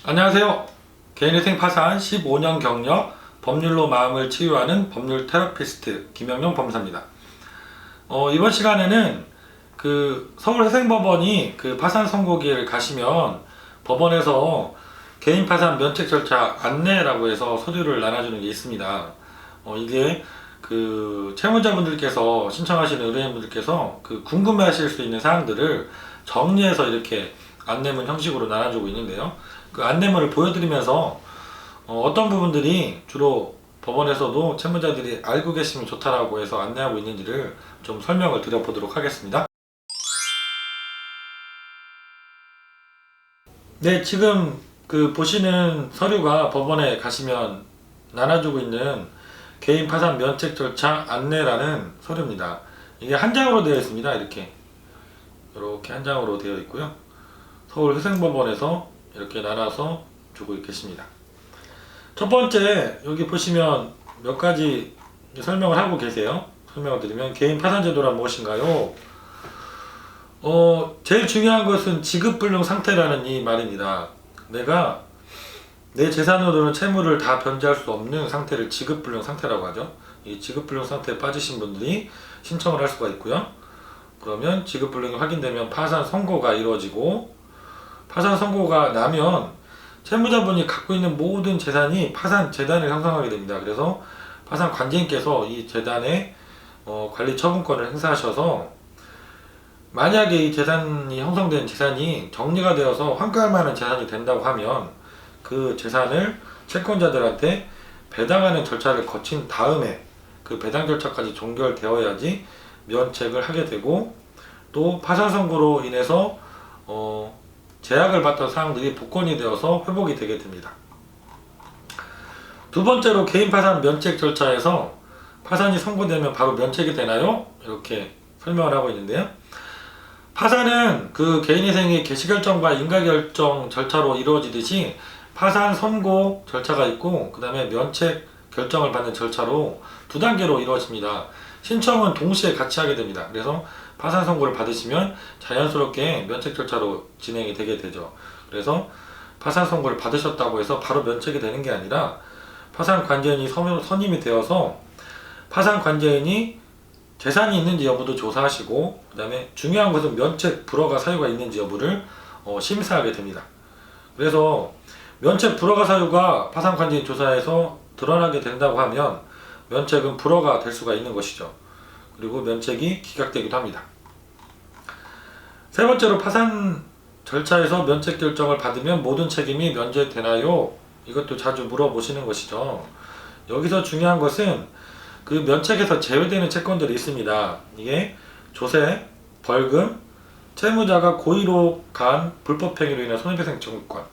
안녕하세요. 개인회생 파산 15년 경력, 법률로 마음을 치유하는 법률 테라피스트 김영용 법무사입니다. 이번 시간에는 서울회생법원이 파산 선고기를 가시면 법원에서 개인 파산 면책 절차 안내라고 해서 서류를 나눠주는 게 있습니다. 이게 채무자분들께서 신청하시는 의뢰인분들께서 궁금해하실 수 있는 사항들을 정리해서 이렇게 안내문 형식으로 나눠주고 있는데요. 그 안내문을 보여드리면서 어떤 부분들이 주로 법원에서도 채무자들이 알고 계시면 좋다라고 해서 안내하고 있는지를 좀 설명을 드려보도록 하겠습니다. 네, 지금 보시는 서류가 법원에 가시면 나눠주고 있는 개인 파산 면책 절차 안내라는 서류입니다. 이게 한 장으로 되어 있습니다. 이렇게 한 장으로 되어 있고요. 서울회생법원에서 이렇게 나눠서 주고 계십니다. 첫 번째, 여기 보시면 몇 가지 설명을 하고 계세요. 설명을 드리면, 개인 파산제도란 무엇인가요? 제일 중요한 것은 지급불능 상태라는 이 말입니다. 내가 내 재산으로는 채무를 다 변제할 수 없는 상태를 지급불능 상태라고 하죠. 이 지급불능 상태에 빠지신 분들이 신청을 할 수가 있고요. 그러면 지급불능이 확인되면 파산 선고가 이루어지고, 파산 선고가 나면 채무자분이 갖고 있는 모든 재산이 파산 재단을 형성하게 됩니다. 그래서 파산 관제인께서 이 재단의 관리 처분권을 행사하셔서, 만약에 이 재산이 형성된 재산이 정리가 되어서 환가할 만한 재산이 된다고 하면 그 재산을 채권자들한테 배당하는 절차를 거친 다음에 그 배당 절차까지 종결되어야지 면책을 하게 되고, 또 파산 선고로 인해서 제약을 받던 사항들이 복권이 되어서 회복이 되게 됩니다. 두 번째로, 개인 파산 면책 절차에서 파산이 선고되면 바로 면책이 되나요? 이렇게 설명을 하고 있는데요. 파산은 개인회생의 개시결정과 인가결정 절차로 이루어지듯이 파산 선고 절차가 있고, 그 다음에 면책 결정을 받는 절차로 두 단계로 이루어집니다. 신청은 동시에 같이 하게 됩니다. 그래서 파산 선고를 받으시면 자연스럽게 면책 절차로 진행이 되게 되죠. 그래서 파산 선고를 받으셨다고 해서 바로 면책이 되는 게 아니라, 파산 관제인이 선임이 되어서 파산 관제인이 재산이 있는지 여부도 조사하시고, 그 다음에 중요한 것은 면책 불허가 사유가 있는지 여부를 심사하게 됩니다. 그래서 면책 불허가 사유가 파산 관제인 조사에서 드러나게 된다고 하면 면책은 불허가 될 수가 있는 것이죠. 그리고 면책이 기각되기도 합니다. 세 번째로, 파산 절차에서 면책 결정을 받으면 모든 책임이 면제되나요? 이것도 자주 물어보시는 것이죠. 여기서 중요한 것은 면책에서 제외되는 채권들이 있습니다. 이게 조세, 벌금, 채무자가 고의로 간 불법행위로 인한 손해배상 청구권,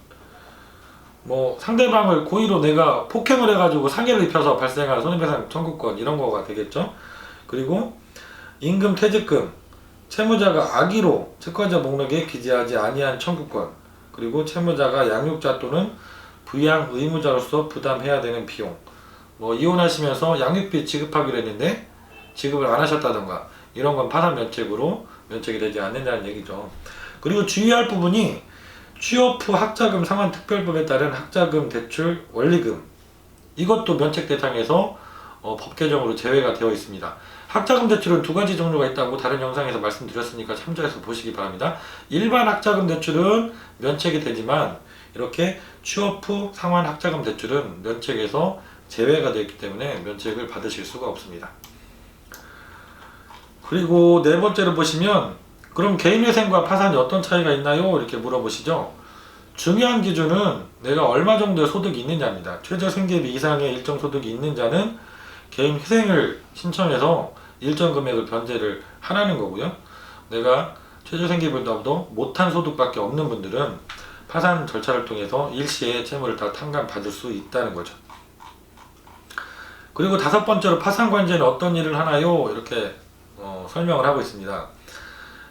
상대방을 고의로 내가 폭행을 해가지고 상해를 입혀서 발생한 손해배상 청구권, 이런 거가 되겠죠. 그리고 임금 퇴직금, 채무자가 악의로 채권자 목록에 기재하지 아니한 청구권, 그리고 채무자가 양육자 또는 부양 의무자로서 부담해야 되는 비용, 이혼하시면서 양육비 지급하기로 했는데 지급을 안 하셨다던가, 이런 건 파산 면책으로 면책이 되지 않는다는 얘기죠. 그리고 주의할 부분이, 취업 후 학자금 상환 특별법에 따른 학자금 대출 원리금, 이것도 면책 대상에서 법 개정으로 제외가 되어 있습니다. 학자금 대출은 두 가지 종류가 있다고 다른 영상에서 말씀드렸으니까 참조해서 보시기 바랍니다. 일반 학자금 대출은 면책이 되지만, 이렇게 취업 후 상환 학자금 대출은 면책에서 제외가 되어 있기 때문에 면책을 받으실 수가 없습니다. 그리고 네 번째로 보시면, 그럼 개인회생과 파산이 어떤 차이가 있나요? 이렇게 물어보시죠. 중요한 기준은 내가 얼마 정도의 소득이 있느냐입니다. 최저생계비 이상의 일정 소득이 있는 자는 개인회생을 신청해서 일정 금액을 변제를 하라는 거고요. 내가 최저생계비보다도 못한 소득밖에 없는 분들은 파산 절차를 통해서 일시에 채무를 다 탕감받을 수 있다는 거죠. 그리고 다섯 번째로, 파산관제는 어떤 일을 하나요? 이렇게 설명을 하고 있습니다.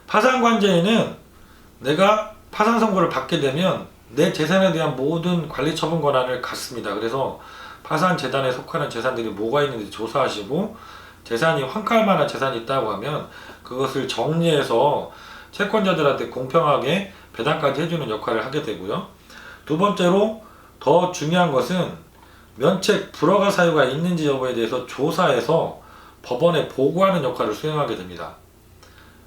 파산관제인은 내가 파산 선고를 받게 되면 내 재산에 대한 모든 관리 처분 권한을 갖습니다. 그래서 파산 재단에 속하는 재산들이 뭐가 있는지 조사하시고, 재산이 환가할 만한 재산이 있다고 하면 그것을 정리해서 채권자들한테 공평하게 배당까지 해주는 역할을 하게 되고요. 두 번째로 더 중요한 것은 면책 불허가 사유가 있는지 여부에 대해서 조사해서 법원에 보고하는 역할을 수행하게 됩니다.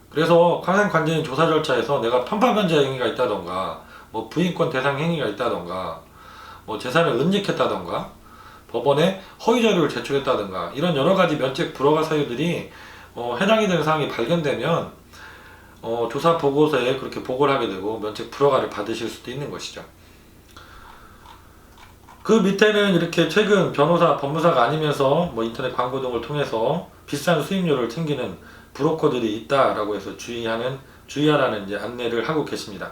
그래서 파산관계인 조사 절차에서 내가 편파변제 행위가 있다던가 뭐 부인권 대상 행위가 있다던가 뭐 재산을 은닉했다던가 법원에 허위 자료를 제출했다던가 이런 여러 가지 면책 불허가 사유들이 해당이 되는 사항이 발견되면 조사 보고서에 그렇게 보고를 하게 되고 면책 불허가를 받으실 수도 있는 것이죠. 그 밑에는 이렇게 최근 변호사, 법무사가 아니면서 뭐 인터넷 광고 등을 통해서 비싼 수임료를 챙기는 브로커들이 있다라고 해서 주의하라는 이제 안내를 하고 계십니다.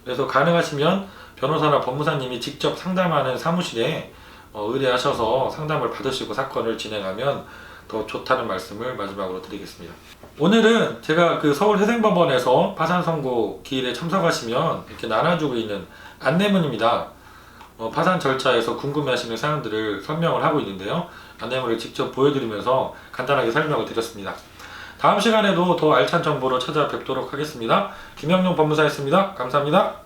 그래서 가능하시면 변호사나 법무사님이 직접 상담하는 사무실에 의뢰하셔서 상담을 받으시고 사건을 진행하면 더 좋다는 말씀을 마지막으로 드리겠습니다. 오늘은 제가 그 서울회생법원에서 파산 선고 기일에 참석하시면 이렇게 나눠주고 있는 안내문입니다. 파산 절차에서 궁금해하시는 사항들을 설명을 하고 있는데요. 안내문을 직접 보여드리면서 간단하게 설명을 드렸습니다. 다음 시간에도 더 알찬 정보로 찾아뵙도록 하겠습니다. 김영룡 법무사였습니다. 감사합니다.